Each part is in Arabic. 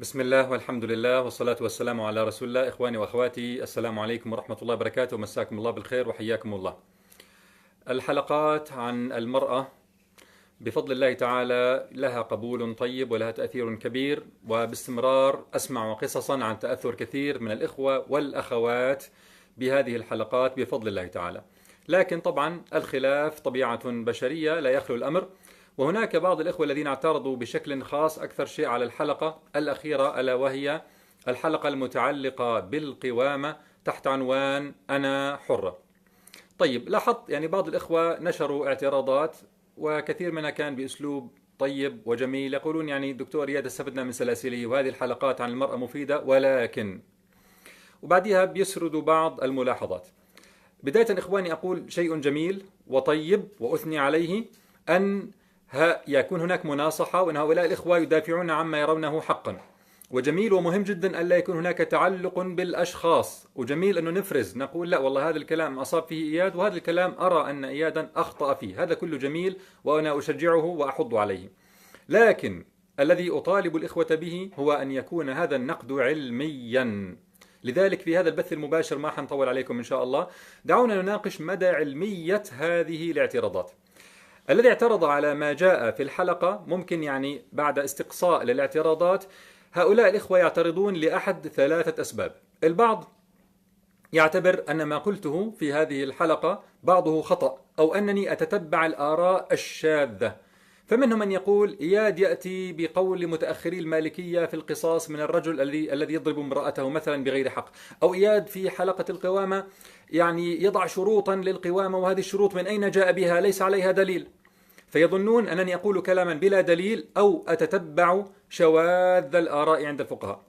بسم الله والحمد لله والصلاة والسلام على رسول الله. إخواني وأخواتي، السلام عليكم ورحمة الله وبركاته. مساكم الله بالخير وحياكم الله. الحلقات عن المرأة بفضل الله تعالى لها قبول طيب ولها تأثير كبير، وباستمرار أسمع قصصا عن تأثر كثير من الإخوة والأخوات بهذه الحلقات بفضل الله تعالى. لكن طبعا الخلاف طبيعة بشرية لا يخلو الأمر، وهناك بعض الإخوة الذين اعترضوا بشكل خاص أكثر شيء على الحلقة الأخيرة، ألا وهي الحلقة المتعلقة بالقوامة تحت عنوان أنا حرة. طيب، لاحظت يعني بعض الإخوة نشروا اعتراضات، وكثير منها كان بأسلوب طيب وجميل، يقولون يعني دكتور إياد استفدنا من سلاسله وهذه الحلقات عن المرأة مفيدة، ولكن وبعدها بيسردوا بعض الملاحظات. بداية إخواني أقول شيء جميل وطيب وأثني عليه أن يكون هناك مناصحة، وأن هؤلاء الإخوة يدافعون عما يرونه حقا، وجميل ومهم جدا ألا يكون هناك تعلق بالأشخاص، وجميل أنه نفرز نقول لا والله هذا الكلام أصاب فيه إياد وهذا الكلام أرى أن إيادا أخطأ فيه، هذا كله جميل وأنا أشجعه وأحض عليه. لكن الذي أطالب الإخوة به هو أن يكون هذا النقد علميا. لذلك في هذا البث المباشر ما حنطول عليكم إن شاء الله، دعونا نناقش مدى علمية هذه الاعتراضات. الذي اعترض على ما جاء في الحلقة ممكن يعني بعد استقصاء للاعتراضات، هؤلاء الإخوة يعترضون لأحد ثلاثة أسباب. البعض يعتبر أن ما قلته في هذه الحلقة بعضه خطأ، أو أنني أتتبع الآراء الشاذة. فمنهم من يقول إياد يأتي بقول متأخري المالكية في القصاص من الرجل الذي يضرب امرأته مثلا بغير حق، أو إياد في حلقة القوامة يعني يضع شروطا للقوامة، وهذه الشروط من أين جاء بها؟ ليس عليها دليل. فيظنون أنني أقول كلاما بلا دليل أو أتتبع شواذ الآراء عند الفقهاء.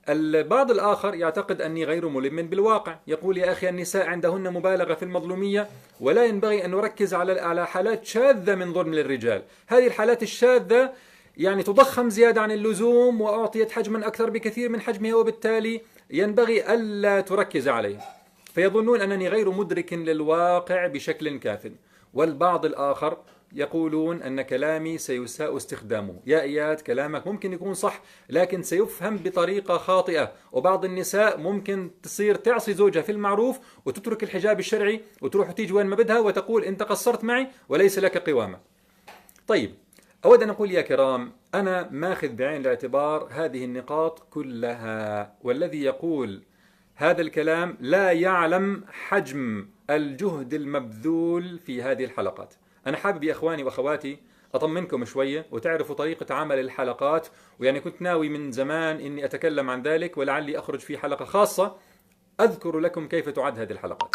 البعض الآخر يعتقد أني غير ملم بالواقع، يقول يا أخي النساء عندهن مبالغة في المظلومية، ولا ينبغي أن نركز على حالات شاذة من ظلم للرجال. هذه الحالات الشاذة يعني تضخم زيادة عن اللزوم وأعطيت حجما أكثر بكثير من حجمها، وبالتالي ينبغي ألا تركز عليه. فيظنون أنني غير مدرك للواقع بشكل كاف. والبعض الآخر يقولون أن كلامي سيساء استخدامه. يا إياد كلامك ممكن يكون صح، لكن سيفهم بطريقة خاطئة، وبعض النساء ممكن تصير تعصي زوجها في المعروف وتترك الحجاب الشرعي وتروح وتيجي وين ما بدها وتقول أنت قصرت معي وليس لك قوامة. طيب، أود أن أقول يا كرام، أنا ماخذ بعين الاعتبار هذه النقاط كلها، والذي يقول هذا الكلام لا يعلم حجم الجهد المبذول في هذه الحلقات. أنا حابب يا إخواني وأخواتي أطمنكم شوية وتعرفوا طريقة عمل الحلقات، ويعني كنت ناوي من زمان إني أتكلم عن ذلك، ولعلي أخرج في حلقة خاصة أذكر لكم كيف تعد هذه الحلقات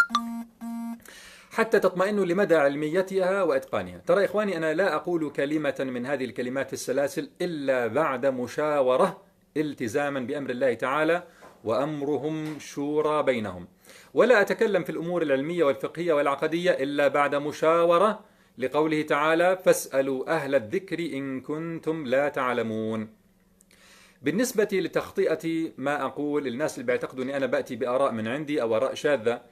حتى تطمئنوا لمدى علميتها وإتقانها. ترى إخواني، أنا لا أقول كلمة من هذه الكلمات في السلاسل إلا بعد مشاورة التزاما بأمر الله تعالى، وأمرهم شورى بينهم، ولا أتكلم في الأمور العلمية والفقهية والعقدية إلا بعد مشاورة، لقوله تعالى فاسألوا أهل الذكر إن كنتم لا تعلمون. بالنسبة لتخطئة ما أقول الناس اللي بيعتقدوا أني أنا بأتي بآراء من عندي أو آراء شاذة،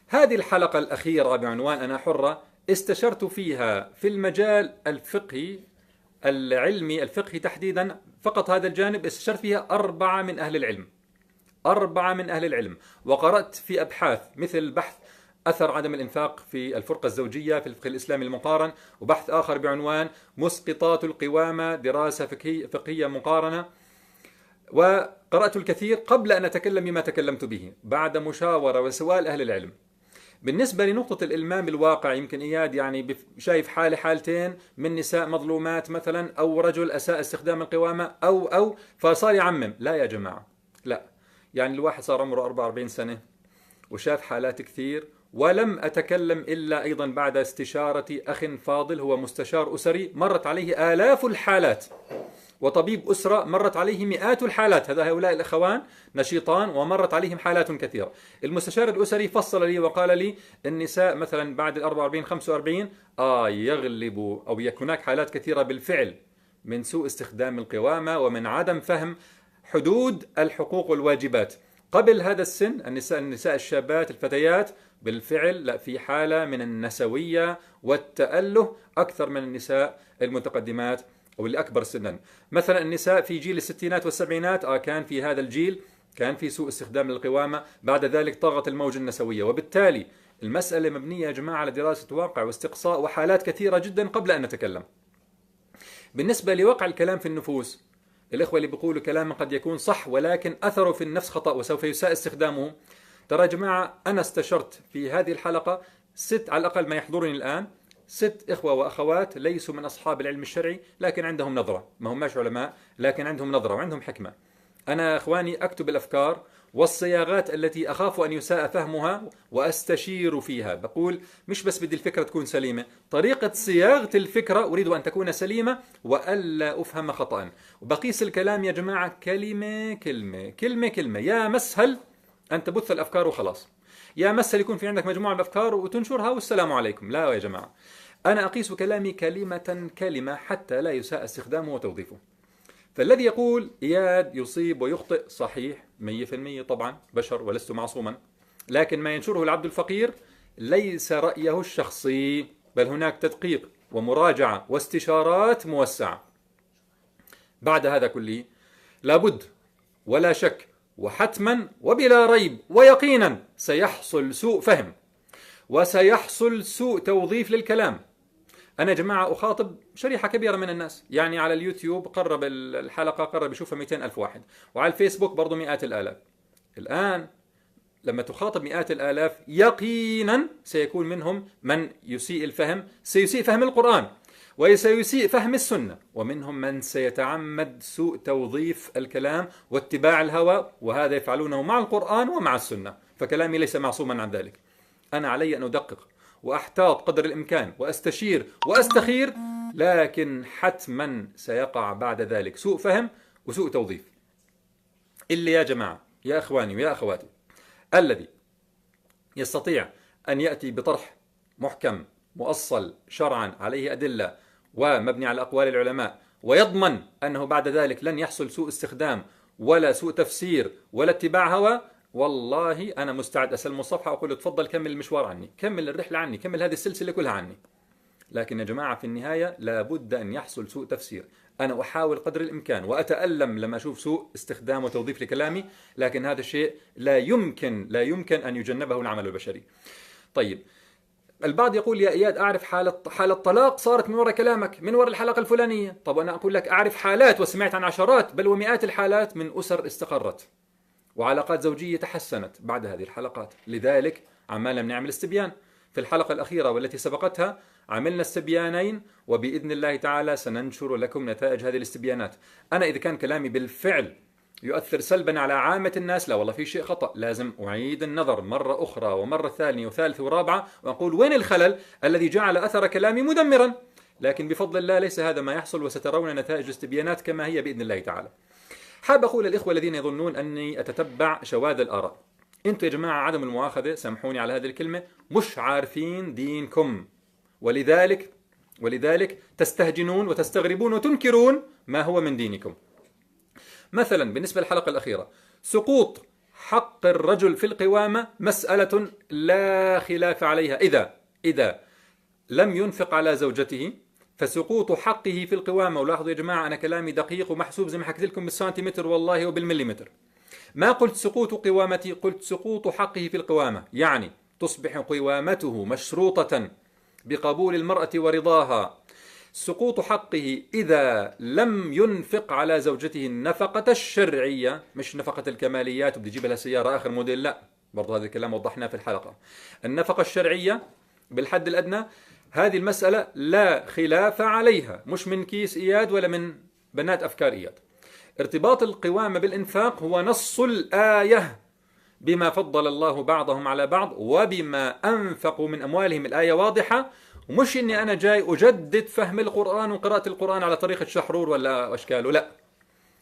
هذه الحلقة الأخيرة بعنوان أنا حرة استشرت فيها في المجال الفقهي العلمي الفقهي تحديدا، فقط هذا الجانب استشرت فيها 4 من أهل العلم، 4 من أهل العلم، وقرأت في أبحاث مثل بحث أثر عدم الإنفاق في الفرقة الزوجية في الفقه الإسلامي المقارن، وبحث آخر بعنوان مسقطات القوامة دراسة فقهية مقارنة. وقرأت الكثير قبل أن أتكلم بما تكلمت به بعد مشاورة وسؤال أهل العلم. بالنسبة لنقطة الإلمام بالواقع، يمكن إياد يعني شايف حالتين من نساء مظلومات مثلا، أو رجل أساء استخدام القوامة أو فصار يعمم. لا يا جماعة، لا. يعني الواحد صار عمره 44 سنة وشاف حالات كثير، ولم أتكلم إلا أيضا بعد استشارة أخ فاضل هو مستشار أسري مرت عليه آلاف الحالات، وطبيب أسرة مرت عليه مئات الحالات. هؤلاء الأخوان نشيطان ومرت عليهم حالات كثيرة. المستشار الأسري فصل لي وقال لي النساء مثلا بعد 44 45 يغلب أو يكون هناك حالات كثيرة بالفعل من سوء استخدام القوامة ومن عدم فهم حدود الحقوق والواجبات. قبل هذا السن النساء الشابات الفتيات بالفعل لا، في حالة من النسوية والتأله أكثر من النساء المتقدمات أو اللي أكبر سنا. مثلا النساء في جيل الستينات والسبعينات كان في هذا الجيل كان في سوء استخدام للقوامة، بعد ذلك طغت الموجة النسوية، وبالتالي المسألة مبنية يا جماعة على دراسة واقع واستقصاء وحالات كثيرة جدا قبل أن نتكلم. بالنسبة لوقع الكلام في النفوس، الإخوة اللي بيقولوا كلاما قد يكون صح ولكن أثره في النفس خطأ وسوف يساء استخدامه، ترى يا جماعة أنا استشرت في هذه الحلقة على الأقل ما يحضرني الآن 6 إخوة وأخوات ليسوا من أصحاب العلم الشرعي لكن عندهم نظرة، ما هم ماش علماء لكن عندهم نظرة وعندهم حكمة. أنا أخواني أكتب الأفكار والصياغات التي أخاف أن يساء فهمها وأستشير فيها، بقول مش بس بدي الفكرة تكون سليمة، طريقة صياغة الفكرة أريد أن تكون سليمة وألا أفهم خطأ، وبقيس الكلام يا جماعة كلمة كلمة كلمة كلمة. يا مسهل أن تبث الأفكار وخلاص، يا مسهل يكون في عندك مجموعة من الأفكار وتنشرها والسلام عليكم. لا يا جماعة، أنا أقيس كلامي كلمة كلمة حتى لا يساء استخدامه وتوظيفه. فالذي يقول إياد يصيب ويخطئ صحيح 100% طبعا، بشر ولست معصوما، لكن ما ينشره العبد الفقير ليس رأيه الشخصي، بل هناك تدقيق ومراجعة واستشارات موسعة. بعد هذا كله لابد ولا شك وحتما وبلا ريب ويقينا سيحصل سوء فهم وسيحصل سوء توظيف للكلام. أنا يا جماعة أخاطب شريحة كبيرة من الناس، يعني على اليوتيوب قرب الحلقة قرب يشوفها 200 ألف واحد، وعلى الفيسبوك برضو مئات الآلاف. الآن لما تخاطب مئات الآلاف يقينا سيكون منهم من يسيء الفهم، سيسيء فهم القرآن وسيسيء فهم السنة، ومنهم من سيتعمد سوء توظيف الكلام واتباع الهوى، وهذا يفعلونه مع القرآن ومع السنة، فكلامي ليس معصوما عن ذلك. أنا علي أن أدقق وأحتاط قدر الإمكان وأستشير وأستخير، لكن حتما سيقع بعد ذلك سوء فهم وسوء توظيف. اللي يا جماعة يا أخواني ويا أخواتي الذي يستطيع أن يأتي بطرح محكم مؤصل شرعا عليه أدلة ومبني على أقوال العلماء ويضمن أنه بعد ذلك لن يحصل سوء استخدام ولا سوء تفسير ولا اتباع هوى، والله أنا مستعد أسلم الصفحة وأقول له تفضل كمل المشوار عني، كمل الرحلة عني، كمل هذه السلسلة كلها عني. لكن يا جماعة في النهاية لابد أن يحصل سوء تفسير. أنا أحاول قدر الإمكان وأتألم لما أشوف سوء استخدام وتوظيف لكلامي، لكن هذا الشيء لا يمكن أن يجنبه العمل البشري. طيب، البعض يقول يا إياد أعرف حالة طلاق صارت من وراء كلامك، من وراء الحلقة الفلانية. طب أنا أقول لك أعرف حالات وسمعت عن عشرات بل ومئات الحالات من أسر استقرت وعلاقات زوجية تحسنت بعد هذه الحلقات. لذلك عمالنا بنعمل استبيان. في الحلقة الأخيرة والتي سبقتها عملنا استبيانين، وبإذن الله تعالى سننشر لكم نتائج هذه الاستبيانات. أنا إذا كان كلامي بالفعل يؤثر سلبا على عامة الناس، لا والله في شيء خطأ، لازم أعيد النظر مرة أخرى ومرة ثانية وثالثة ورابعة وأقول وين الخلل الذي جعل أثر كلامي مدمرا. لكن بفضل الله ليس هذا ما يحصل، وسترون نتائج الاستبيانات كما هي بإذن الله تعالى. حاب أقول للإخوة الذين يظنون أني أتتبع شواذ الآراء، أنتم يا جماعة عدم المؤاخذة سامحوني على هذه الكلمة مش عارفين دينكم، ولذلك تستهجنون وتستغربون وتنكرون ما هو من دينكم. مثلا بالنسبة للحلقة الأخيرة، سقوط حق الرجل في القوامة مسألة لا خلاف عليها إذا لم ينفق على زوجته، فسقوط حقه في القوامة، ولاحظوا يا جماعة أنا كلامي دقيق ومحسوب زي ما حكيت لكم بالسنتيمتر والله وبالمليمتر، ما قلت سقوط قوامتي، قلت سقوط حقه في القوامة، يعني تصبح قوامته مشروطة بقبول المرأة ورضاها. سقوط حقه إذا لم ينفق على زوجته النفقة الشرعية، مش نفقة الكماليات وبدي يجيب لها سيارة آخر موديل، لا، برضو هذا الكلام وضحناه في الحلقة. النفقة الشرعية بالحد الأدنى هذه المسألة لا خلاف عليها، مش من كيس إياد ولا من بنات أفكار إياد. ارتباط القوامة بالإنفاق هو نص الآية بما فضل الله بعضهم على بعض وبما أنفقوا من أموالهم، الآية واضحة، ومش إني أنا جاي أجدد فهم القرآن وقراءة القرآن على طريقة شحرور ولا أشكاله، لا،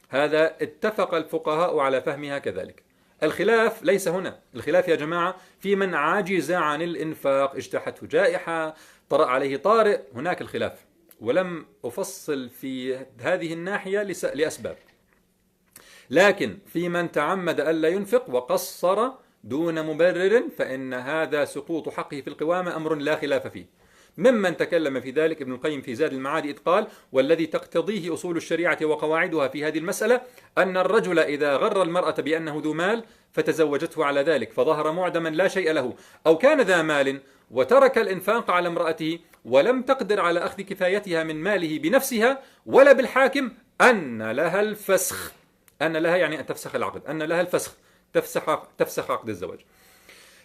هذا اتفق الفقهاء على فهمها كذلك. الخلاف ليس هنا، الخلاف يا جماعة في من عاجز عن الإنفاق، اجتاحته جائحة، طرأ عليه طارئ، هناك الخلاف، ولم أفصل في هذه الناحية لأسباب. لكن في من تعمد ألا ينفق وقصر دون مبرر فإن هذا سقوط حقه في القوامة أمر لا خلاف فيه. ممن تكلم في ذلك ابن القيم في زاد المعاد إذ قال: والذي تقتضيه أصول الشريعة وقواعدها في هذه المسألة أن الرجل إذا غر المرأة بأنه ذو مال فتزوجته على ذلك فظهر معدما لا شيء له، أو كان ذا مال وترك الإنفاق على امرأته ولم تقدر على أخذ كفايتها من ماله بنفسها ولا بالحاكم، أن لها الفسخ. أن لها يعني أن تفسخ العقد، أن لها الفسخ، تفسخ عقد الزواج.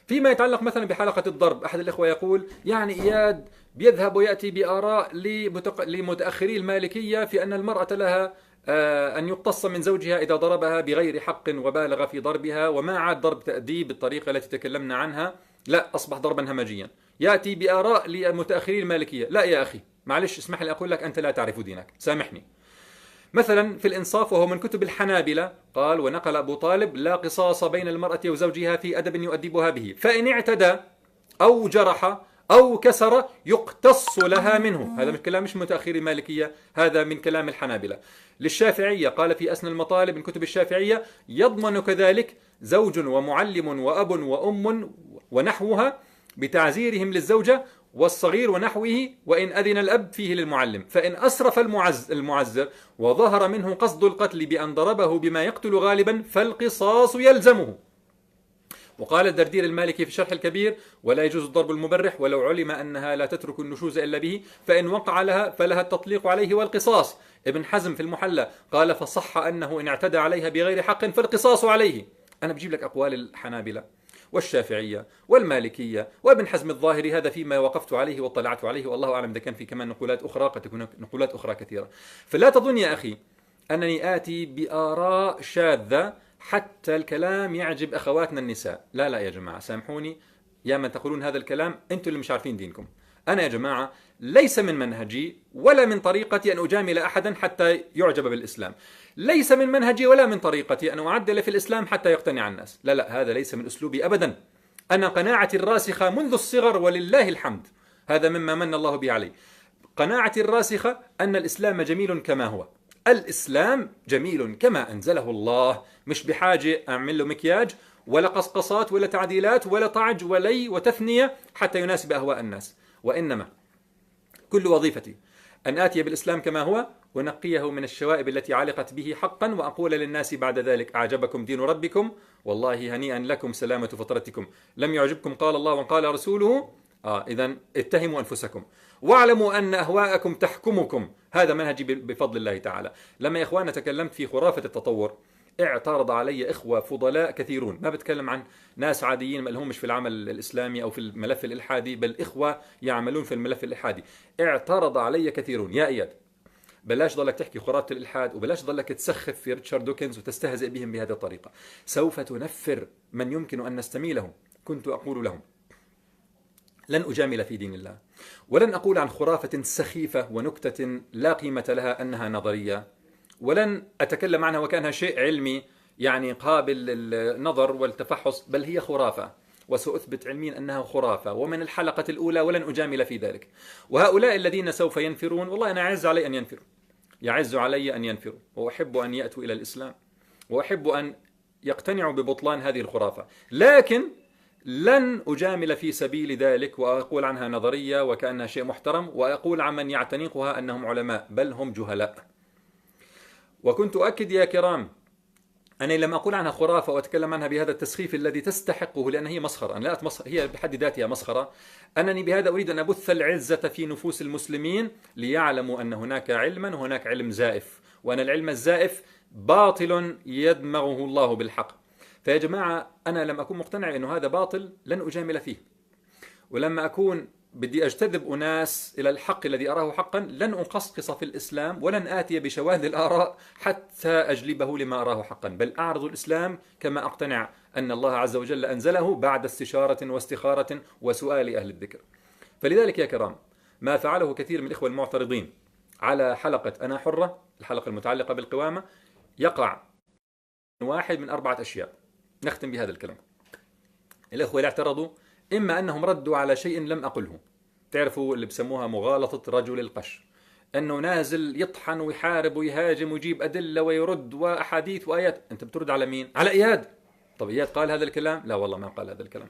فيما يتعلق مثلا بحلقة الضرب، أحد الإخوة يقول يعني إياد بيذهب ويأتي بآراء لمتأخري المالكية في أن المرأة لها أن يقتص من زوجها إذا ضربها بغير حق وبالغ في ضربها، وما عاد ضرب تأديب بالطريقة التي تكلمنا عنها، لا أصبح ضربا همجيا. يأتي بآراء لمتأخري المالكية. لا يا أخي معلش اسمح لي أقول لك أنت لا تعرف دينك، سامحني. مثلا في الإنصاف وهو من كتب الحنابلة قال: ونقل أبو طالب: لا قصاص بين المرأة وزوجها في أدب يؤدبها به، فإن اعتدى أو جرح أو كسر يقتص لها منه. هذا من كلام مش متأخر المالكية، هذا من كلام الحنابلة. للشافعية قال في أسنى المطالب من كتب الشافعية: يضمن كذلك زوج ومعلم وأب وأم ونحوها بتعزيرهم للزوجة والصغير ونحوه، وإن أذن الأب فيه للمعلم، فإن أسرف المعزر وظهر منه قصد القتل بأن ضربه بما يقتل غالبا فالقصاص يلزمه. وقال الدردير المالكي في شرح الكبير: ولا يجوز الضرب المبرح ولو علم أنها لا تترك النشوز إلا به، فإن وقع لها فلها التطليق عليه والقصاص. ابن حزم في المحلى قال: فصح أنه إن اعتدى عليها بغير حق فالقصاص عليه. أنا بجيب لك أقوال الحنابلة والشافعية والمالكية وابن حزم الظاهري، هذا فيما وقفت عليه واطلعت عليه، والله أعلم إذا كان في كمان نقولات أخرى، قد تكون نقولات أخرى كثيرة. فلا تظن يا أخي أنني آتي بآراء شاذة حتى الكلام يعجب أخواتنا النساء. لا لا يا جماعة، سامحوني يا من تقولون هذا الكلام، أنتم اللي مش عارفين دينكم. أنا يا جماعة ليس من منهجي ولا من طريقتي أن أجامل أحدا حتى يعجب بالإسلام، ليس من منهجي ولا من طريقتي أن أعدل في الإسلام حتى يقتنع الناس. لا لا، هذا ليس من أسلوبي أبدا. أنا قناعتي الراسخة منذ الصغر ولله الحمد، هذا مما من الله به علي. قناعتي الراسخة أن الإسلام جميل كما هو، الإسلام جميل كما أنزله الله، مش بحاجة أعمل له مكياج ولا قصقصات ولا تعديلات ولا طعج ولي وتثنية حتى يناسب أهواء الناس، وإنما كل وظيفتي أن آتي بالإسلام كما هو ونقيه من الشوائب التي علقت به حقا، وأقول للناس بعد ذلك: أعجبكم دين ربكم؟ والله هنيئا لكم سلامة فطرتكم. لم يعجبكم قال الله وقال رسوله؟ إذا اتهموا أنفسكم واعلموا أن أهواءكم تحكمكم. هذا منهجي بفضل الله تعالى. لما يا إخواننا تكلمت في خرافة التطور اعترض علي إخوة فضلاء كثيرون، ما بتكلم عن ناس عاديين ما لهمش في العمل الإسلامي أو في الملف الإلحادي، بل إخوة يعملون في الملف الإلحادي. اعترض علي كثيرون: يا إياد بلاش ضلك تحكي خرافة الإلحاد، وبلاش ضلك تسخف في ريتشارد دوكنز وتستهزئ بهم بهذه الطريقة، سوف تنفر من يمكن أن نستميلهم. كنت أقول لهم: لن أجامل في دين الله، ولن أقول عن خرافة سخيفة ونكتة لا قيمة لها أنها نظرية، ولن أتكلم عنها وكأنها شيء علمي يعني قابل للنظر والتفحص، بل هي خرافة، وسأثبت علميا أنها خرافة ومن الحلقة الأولى، ولن أجامل في ذلك. وهؤلاء الذين سوف ينفرون، والله أنا أعز علي أن ينفروا، يعز علي أن ينفروا، وأحب أن يأتوا إلى الإسلام، وأحب أن يقتنعوا ببطلان هذه الخرافة، لكن لن أجامل في سبيل ذلك وأقول عنها نظرية وكأنها شيء محترم، وأقول عن من يعتنقها أنهم علماء، بل هم جهلاء. وكنت أؤكد يا كرام أنني لم أقول عنها خرافة وأتكلم عنها بهذا التسخيف الذي تستحقه، لأن هي مسخرة. أنا لا أتمسخر، هي بحد ذاتها مسخرة. أنني بهذا أريد أن أبث العزة في نفوس المسلمين ليعلموا أن هناك علما وهناك علم زائف، وأن العلم الزائف باطل يدمغه الله بالحق. فيا جماعة أنا لم أكون مقتنع أنه هذا باطل لن أجامل فيه، ولما أكون بدي أجتذب أناس إلى الحق الذي أراه حقا لن أقصقص في الإسلام، ولن آتي بشواذ الآراء حتى أجلبه لما أراه حقا، بل أعرض الإسلام كما أقتنع أن الله عز وجل أنزله بعد استشارة واستخارة وسؤال أهل الذكر. فلذلك يا كرام ما فعله كثير من الإخوة المعترضين على حلقة أنا حرة، الحلقة المتعلقة بالقوامة، يقع واحد من 4 أشياء. نختم بهذا الكلام. الإخوة اللي اعترضوا إما أنهم ردوا على شيء لم أقله، تعرفوا اللي بسموها مغالطة رجل القش، أنه نازل يطحن ويحارب ويهاجم ويجيب أدلة ويرد وأحاديث وآيات. أنت بترد على مين؟ على إياد. طب إياد قال هذا الكلام؟ لا والله ما قال هذا الكلام.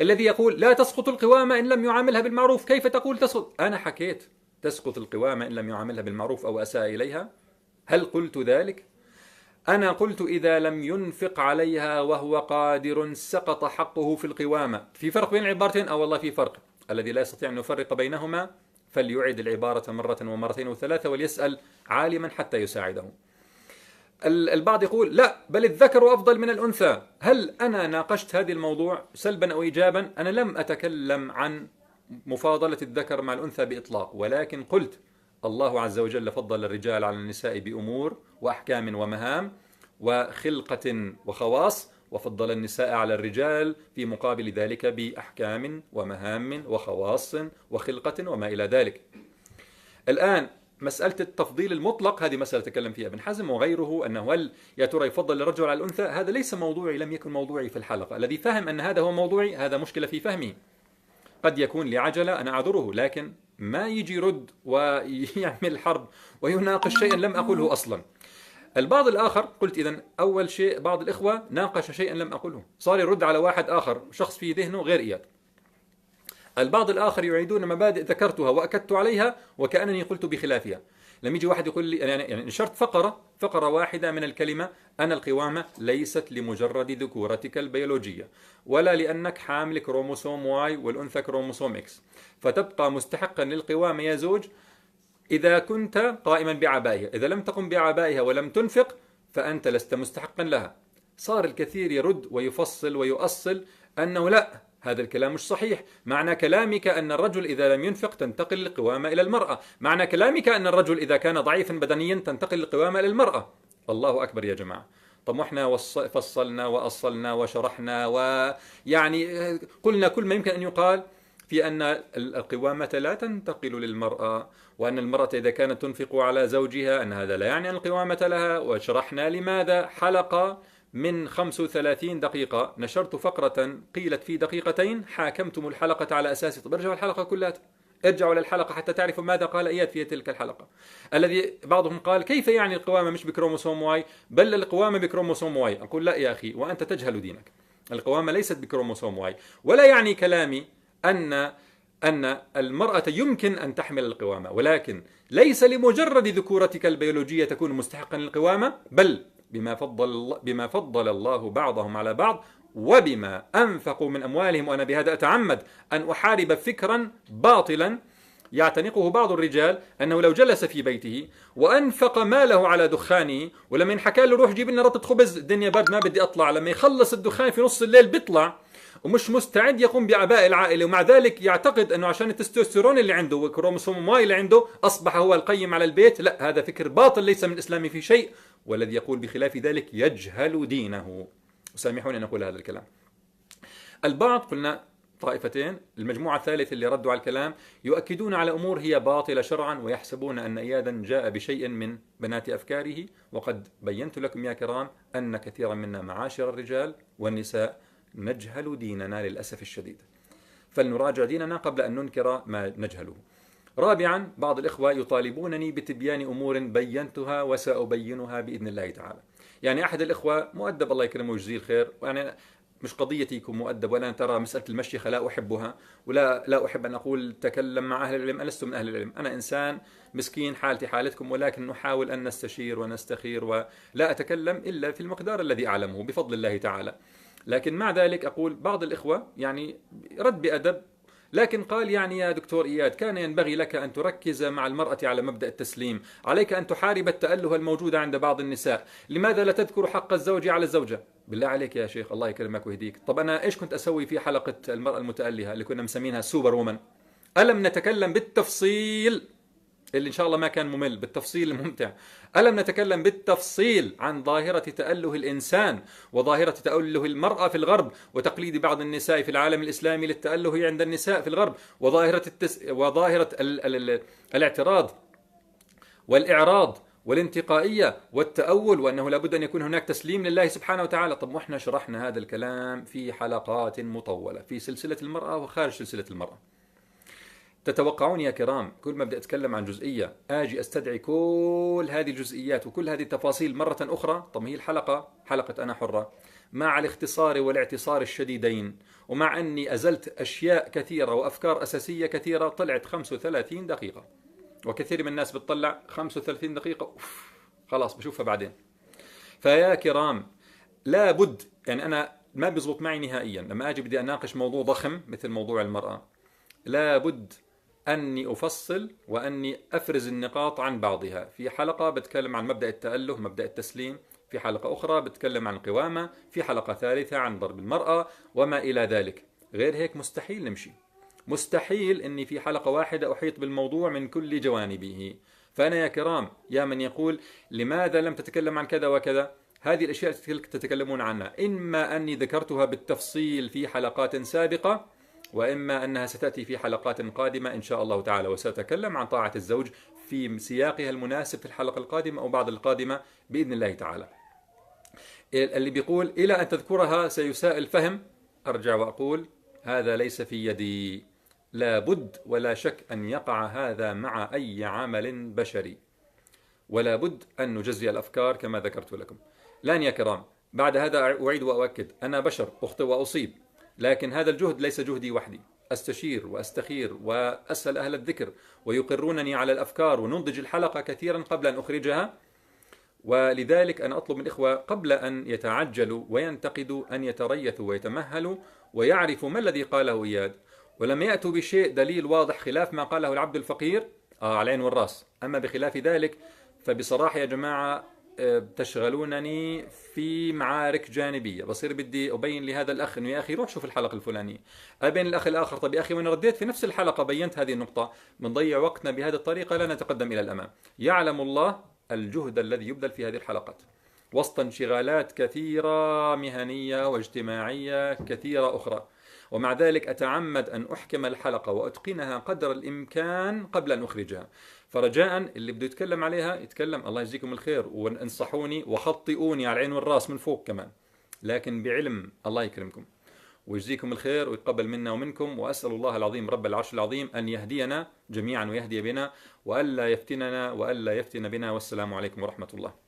الذي يقول لا تسقط القوامة إن لم يعاملها بالمعروف، كيف تقول تسقط؟ أنا حكيت تسقط القوامة إن لم يعاملها بالمعروف أو أساء إليها؟ هل قلت ذلك؟ أنا قلت إذا لم ينفق عليها وهو قادر سقط حقه في القوامة. في فرق بين العبارتين؟ والله في فرق. الذي لا يستطيع أن يفرق بينهما فليعيد العبارة مرة ومرتين وثلاثة وليسأل عالما حتى يساعده. البعض يقول لا، بل الذكر أفضل من الأنثى. هل أنا ناقشت هذا الموضوع سلبا أو إيجابا؟ أنا لم أتكلم عن مفاضلة الذكر مع الأنثى بإطلاق، ولكن قلت الله عز وجل فضل الرجال على النساء بأمور وأحكام ومهام وخلقة وخواص، وفضل النساء على الرجال في مقابل ذلك بأحكام ومهام وخواص وخلقة وما إلى ذلك. الآن مسألة التفضيل المطلق هذه مسألة تكلم فيها ابن حزم وغيره، أنه هل يا ترى يفضل الرجل على الأنثى؟ هذا ليس موضوعي، لم يكن موضوعي في الحلقة. الذي فهم أن هذا هو موضوعي هذا مشكلة في فهمه، قد يكون لعجلة أنا أعذره، لكن ما يجي يرد ويعمل حرب ويناقش شيئا لم أقله أصلا. البعض الآخر قلت إذن أول شيء بعض الإخوة ناقش شيئا لم أقله، صار يرد على واحد آخر شخص في ذهنه غير إياد. البعض الآخر يعيدون مبادئ ذكرتها وأكدت عليها وكأنني قلت بخلافها. لما يجي واحد يقول لي يعني نشرت فقرة واحدة من الكلمة أن القوامة ليست لمجرد ذكورتك البيولوجية ولا لأنك حامل كروموسوم واي والأنثى كروموسوم إكس، فتبقى مستحقا للقوامة يا زوج إذا كنت قائما بعبائها، إذا لم تقم بعبائها ولم تنفق فأنت لست مستحقا لها. صار الكثير يرد ويفصل ويؤصل أنه لا، هذا الكلام مش صحيح. معنى كلامك أن الرجل إذا لم ينفق تنتقل القوامة إلى المرأة، معنى كلامك أن الرجل إذا كان ضعيفا بدنيا تنتقل القوامة إلى المرأة. الله أكبر يا جماعة. طب احنا فصلنا وأصلنا وشرحنا ويعني قلنا كل ما يمكن أن يقال في أن القوامة لا تنتقل للمرأة، وأن المرأة إذا كانت تنفق على زوجها أن هذا لا يعني أن القوامة لها، وشرحنا لماذا. حلقة من 35 دقيقة نشرت فقرة قيلت في دقيقتين، حاكمتم الحلقة على أساس. طب ارجعوا الحلقة كلها، ارجعوا للحلقة حتى تعرفوا ماذا قال إياد في تلك الحلقة. الذي بعضهم قال كيف يعني القوامة مش بكروموسوم واي، بل القوامة بكروموسوم واي. أقول لا يا أخي، وأنت تجهل دينك. القوامة ليست بكروموسوم واي، ولا يعني كلامي أن المرأة يمكن أن تحمل القوامة، ولكن ليس لمجرد ذكورتك البيولوجية تكون مستحقا للقوامة، بل بما فضل الله بعضهم على بعض وبما أنفقوا من أموالهم. وأنا بهذا أتعمد أن أحارب فكرا باطلا يعتنقه بعض الرجال، أنه لو جلس في بيته وأنفق ماله على دخانه ولما ينحكى له روح جيب لنا رطة خبز، الدنيا برد ما بدي أطلع، لما يخلص الدخان في نص الليل بيطلع ومش مستعد يقوم بأعباء العائلة، ومع ذلك يعتقد أنه عشان التستوستيرون اللي عنده والكروموسوم واي اللي عنده أصبح هو القيم على البيت. لا، هذا فكر باطل ليس من الإسلام في شيء، والذي يقول بخلاف ذلك يجهل دينه. وسامحوني أن أقول هذا الكلام. البعض قلنا طائفتين، المجموعة الثالثة اللي ردوا على الكلام يؤكدون على أمور هي باطلة شرعا، ويحسبون أن إيادا جاء بشيء من بنات أفكاره. وقد بينت لكم يا كرام أن كثيرا منا معاشر الرجال والنساء نجهل ديننا للأسف الشديد، فلنراجع ديننا قبل أن ننكر ما نجهله. رابعا، بعض الإخوة يطالبونني بتبيان أمور بينتها وسأبينها بإذن الله تعالى. يعني أحد الإخوة مؤدب الله يكرمه ويجزيه الخير، وأنا مش قضيتي يكون مؤدب، ولا ترى مسألة المشيخة لا أحبها، لا أحب أن أقول تكلم مع أهل العلم، أنا لست من أهل العلم، أنا إنسان مسكين حالتي حالتكم، ولكن نحاول أن نستشير ونستخير، ولا أتكلم إلا في المقدار الذي أعلمه بفضل الله تعالى. لكن مع ذلك أقول بعض الإخوة يعني رد بأدب، لكن قال يعني يا دكتور إياد كان ينبغي لك أن تركز مع المرأة على مبدأ التسليم، عليك أن تحارب التأله الموجود عند بعض النساء، لماذا لا تذكر حق الزوج على الزوجة؟ بالله عليك يا شيخ الله يكرمك ويهديك. طب أنا إيش كنت أسوي في حلقة المرأة المتألهة اللي كنا مسمينها سوبر وومن؟ ألم نتكلم بالتفصيل اللي إن شاء الله ما كان ممل، بالتفصيل الممتع؟ ألم نتكلم بالتفصيل عن ظاهرة تأله الإنسان وظاهرة تأله المرأة في الغرب، وتقليد بعض النساء في العالم الإسلامي للتأله عند النساء في الغرب، وظاهرة الاعتراض والإعراض والانتقائية والتأول، وأنه لابد أن يكون هناك تسليم لله سبحانه وتعالى. طب وإحنا شرحنا هذا الكلام في حلقات مطولة في سلسلة المرأة وخارج سلسلة المرأة. تتوقعون يا كرام كل ما بدي أتكلم عن جزئية آجي أستدعي كل هذه الجزئيات وكل هذه التفاصيل مرة أخرى؟ طب هي الحلقة حلقة أنا حرة، مع الاختصار والاعتصار الشديدين، ومع أني أزلت أشياء كثيرة وأفكار أساسية كثيرة، طلعت 35 دقيقة. وكثير من الناس بتطلع 35 دقيقة أوف خلاص بشوفها بعدين. فيا كرام لابد، يعني أنا ما بيزبط معي نهائيا لما أجي بدي أناقش موضوع ضخم مثل موضوع المرأة، لابد أني أفصل وأني أفرز النقاط عن بعضها. في حلقة بتكلم عن مبدأ التأله، مبدأ التسليم، في حلقة أخرى بتكلم عن القوامة، في حلقة ثالثة عن ضرب المرأة وما إلى ذلك. غير هيك مستحيل نمشي، مستحيل أني في حلقة واحدة أحيط بالموضوع من كل جوانبه. فأنا يا كرام، يا من يقول لماذا لم تتكلم عن كذا وكذا، هذه الأشياء تتكلمون عنها إما أني ذكرتها بالتفصيل في حلقات سابقة، وإما أنها ستأتي في حلقات قادمة إن شاء الله تعالى، وسأتكلم عن طاعة الزوج في سياقها المناسب في الحلقة القادمة أو بعد القادمة بإذن الله تعالى. اللي بيقول إلى أن تذكرها سيساء الفهم، أرجع وأقول هذا ليس في يدي، لابد ولا شك أن يقع هذا مع أي عمل بشري، ولا بد أن نجزي الأفكار كما ذكرت لكم. لان يا كرام، بعد هذا أعيد وأؤكد، أنا بشر أخطئ وأصيب، لكن هذا الجهد ليس جهدي وحدي، أستشير وأستخير وأسأل أهل الذكر ويقرونني على الأفكار، وننضج الحلقة كثيرا قبل أن أخرجها. ولذلك أنا أطلب من الإخوة قبل أن يتعجلوا وينتقدوا أن يتريثوا ويتمهلوا ويعرفوا ما الذي قاله إياد، ولما يأتوا بشيء دليل واضح خلاف ما قاله العبد الفقير على العين والرأس. أما بخلاف ذلك فبصراحة يا جماعة تشغلونني في معارك جانبية. بصير بدي أبين لهذا الأخ أنه يا أخي روح شوف الحلقة الفلانية، أبين الأخ الآخر طب يا أخي وأنا رديت في نفس الحلقة بينت هذه النقطة. بنضيع وقتنا بهذه الطريقة، لا نتقدم إلى الأمام. يعلم الله الجهد الذي يبذل في هذه الحلقات وسط انشغالات كثيرة مهنية واجتماعية كثيرة أخرى، ومع ذلك أتعمد أن أحكم الحلقة وأتقنها قدر الإمكان قبل أن أخرجها. فرجاء اللي بده يتكلم عليها يتكلم، الله يجزيكم الخير، وانصحوني وخطئوني على العين والراس من فوق كمان، لكن بعلم. الله يكرمكم ويجزيكم الخير ويتقبل منا ومنكم، وأسأل الله العظيم رب العرش العظيم أن يهدينا جميعا ويهدي بنا، وألا يفتننا وألا يفتن بنا. والسلام عليكم ورحمة الله.